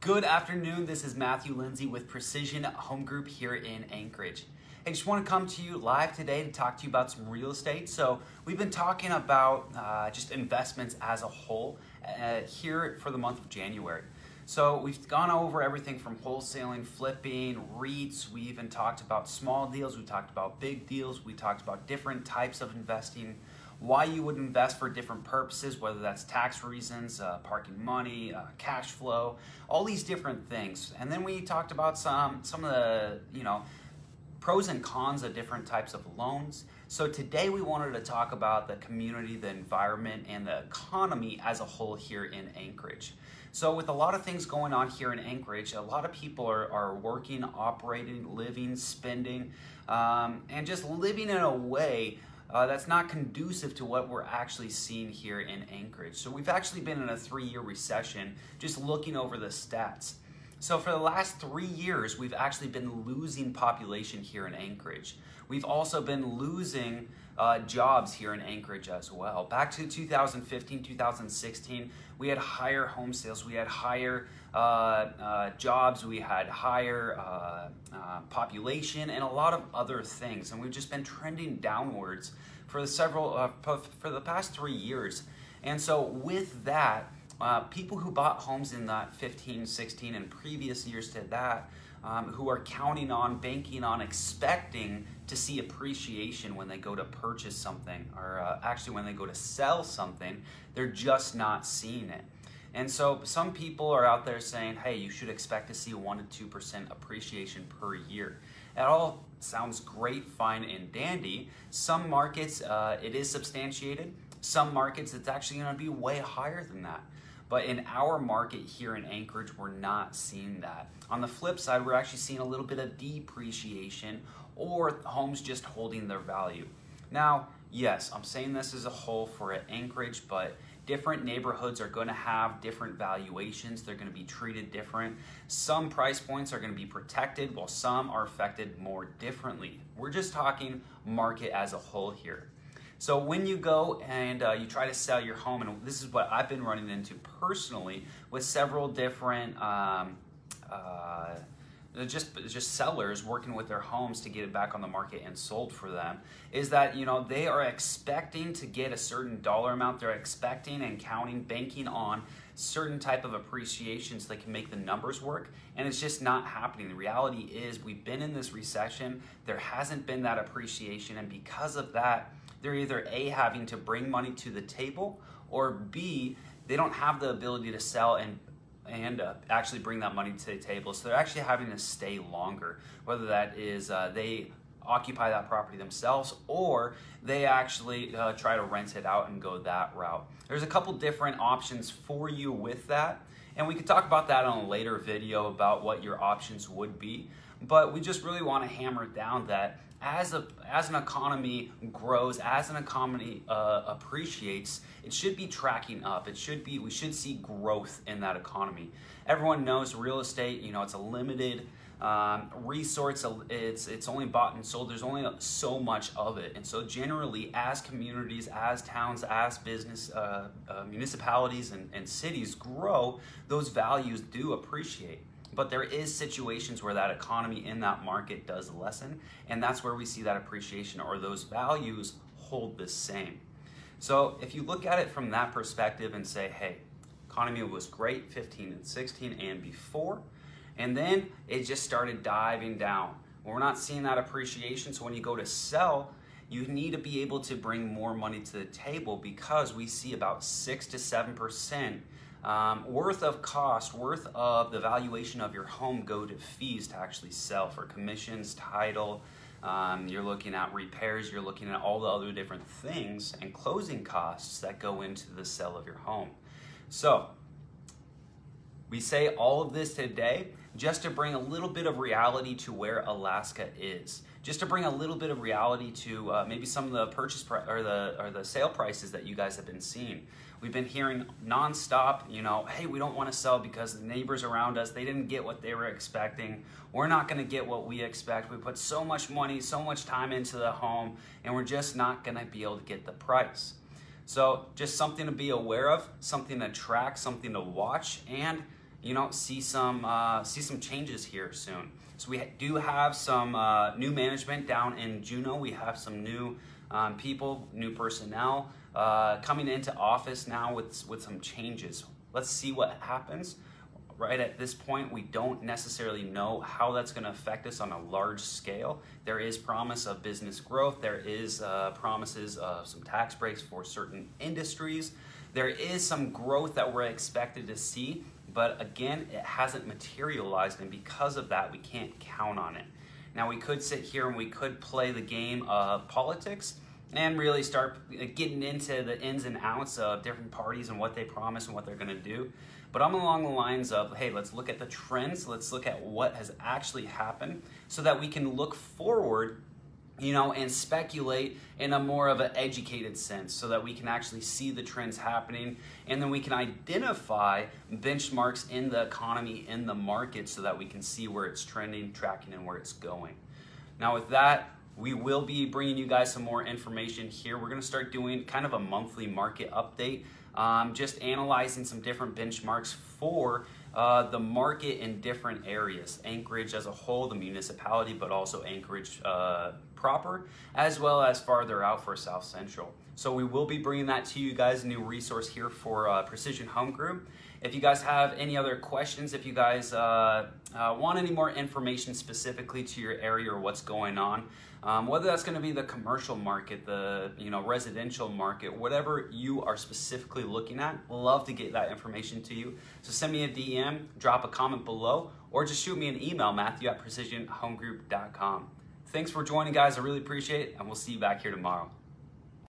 Good afternoon, this is Matthew Lindsay with Precision Home Group here in Anchorage. I just want to come to you live today to talk to you about some real estate. So we've been talking about just investments as a whole here for the month of January. So we've gone over everything from wholesaling, flipping, REITs. We even talked about small deals. We talked about big deals. We talked about different types of investing, why you would invest for different purposes, whether that's tax reasons, parking money, cash flow, all these different things. And then we talked about some of the, pros and cons of different types of loans. So today we wanted to talk about the community, the environment, and the economy as a whole here in Anchorage. So with a lot of things going on here in Anchorage, a lot of people are working, operating, living, spending, and just living in a way that's not conducive to what we're actually seeing here in Anchorage. So we've actually been in a 3-year recession, just looking over the stats. So for the last 3 years, we've actually been losing population here in Anchorage. We've also been losing jobs here in Anchorage as well. Back to 2015, 2016, we had higher home sales, we had higher jobs, we had higher population, and a lot of other things. And we've just been trending downwards for the past 3 years. And so with that, people who bought homes in that 15, 16, and previous years to that, who are counting on, banking on, expecting to see appreciation when they go to purchase something, or actually when they go to sell something, they're just not seeing it. And so some people are out there saying, hey, you should expect to see 1% to 2% appreciation per year. It all sounds great, fine, and dandy. Some markets, it is substantiated. Some markets, it's actually going to be way higher than that. But in our market here in Anchorage, we're not seeing that. On the flip side, we're actually seeing a little bit of depreciation or homes just holding their value. Now, yes, I'm saying this as a whole for Anchorage, but different neighborhoods are going to have different valuations. They're going to be treated different. Some price points are going to be protected, while some are affected more differently. We're just talking market as a whole here. So when you go and you try to sell your home, and this is what I've been running into personally with several different just sellers working with their homes to get it back on the market and sold for them, is that they are expecting to get a certain dollar amount. They're expecting and counting, banking on certain type of appreciation so they can make the numbers work, and it's just not happening. The reality is we've been in this recession. There hasn't been that appreciation, and because of that, they're either A, having to bring money to the table, or B, they don't have the ability to sell and actually bring that money to the table. So they're actually having to stay longer, whether that is they occupy that property themselves, or they actually try to rent it out and go that route. There's a couple different options for you with that, and we could talk about that on a later video about what your options would be. But we just really want to hammer down that as an economy grows, as an economy appreciates, it should be tracking up. We should see growth in that economy. Everyone knows real estate, it's a limited resource. It's only bought and sold. There's only so much of it. And so generally, as communities, as towns, as business, municipalities and cities grow, those values do appreciate. But there is situations where that economy in that market does lessen, and that's where we see that appreciation or those values hold the same. So if you look at it from that perspective and say, hey, economy was great 15 and 16 and before, and then it just started diving down. Well, we're not seeing that appreciation, so when you go to sell, you need to be able to bring more money to the table, because we see about 6 to 7% worth of the valuation of your home go to fees to actually sell, for commissions, title. You're looking at repairs, you're looking at all the other different things and closing costs that go into the sale of your home. So we say all of this today just to bring a little bit of reality to where Alaska is, just to bring a little bit of reality to maybe some of the purchase price or the sale prices that you guys have been seeing. We've been hearing nonstop, hey, we don't want to sell because the neighbors around us, they didn't get what they were expecting. We're not going to get what we expect. We put so much money, so much time into the home, and we're just not going to be able to get the price. So just something to be aware of, something to track, something to watch, and see some changes here soon. So we do have some new management down in Juneau. We have some new people, new personnel coming into office now with some changes. Let's see what happens. Right at this point, we don't necessarily know how that's going to affect us on a large scale. There is promise of business growth. There is promises of some tax breaks for certain industries. There is some growth that we're expected to see, but again, it hasn't materialized, and because of that, we can't count on it. Now, we could sit here and we could play the game of politics and really start getting into the ins and outs of different parties and what they promise and what they're going to do. But I'm along the lines of, hey, let's look at the trends. Let's look at what has actually happened so that we can look forward, and speculate in a more of an educated sense so that we can actually see the trends happening, and then we can identify benchmarks in the economy, in the market, so that we can see where it's trending, tracking, and where it's going. Now with that, we will be bringing you guys some more information here. We're going to start doing kind of a monthly market update, just analyzing some different benchmarks for the market in different areas. Anchorage as a whole, the municipality, but also Anchorage proper, as well as farther out for South Central. So we will be bringing that to you guys, a new resource here for Precision Home Group. If you guys have any other questions, if you guys want any more information specifically to your area or what's going on, whether that's going to be the commercial market, the residential market, whatever you are specifically looking at, love to get that information to you. So send me a DM, drop a comment below, or just shoot me an email, Matthew@precisionhomegroup.com. Thanks for joining, guys. I really appreciate it, and we'll see you back here tomorrow.